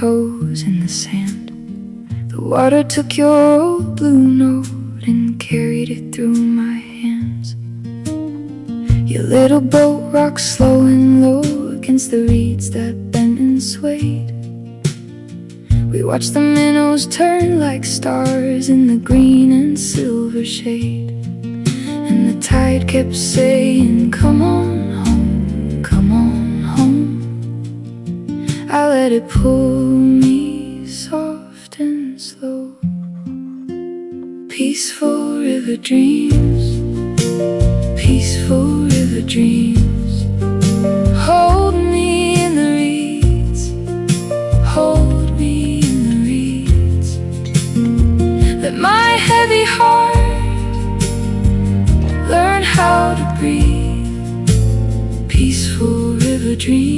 toes in the sand. The water took your old blue note and carried it through my hands. Your little boat rocked slow and low against the reeds that bent and swayed. We watched the minnows turn like stars in the green and silver shade. And the tide kept saying, come on home, come on home. I let it pull me soft and slow. Peaceful river dreams, peaceful river dreams. Hold me in the reeds, hold me in the reeds. Let my heavy heart learn how to breathe. Peaceful river dreams,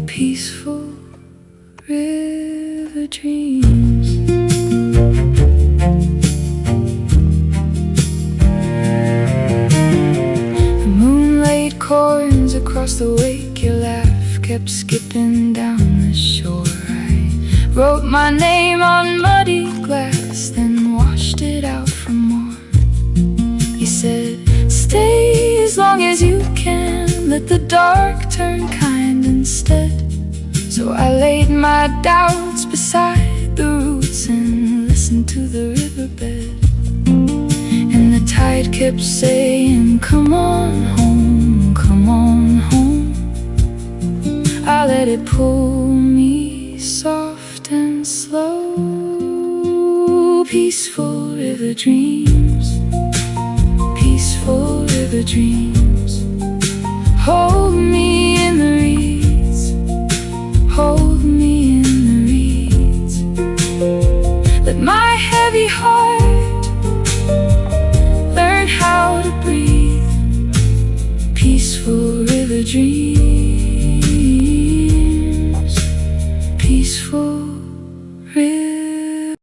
peaceful river dreams. The moon laid corns across the wake. Your laugh kept skipping down the shore. I wrote my name on muddy glass, then washed it out for more. You said, stay as long as you can, let the dark turn kind instead. So I laid my doubts beside the roots and listened to the riverbed. And the tide kept saying, come on home, come on home. I let it pull me soft and slow. Peaceful river dreams, peaceful river dreams. Hold me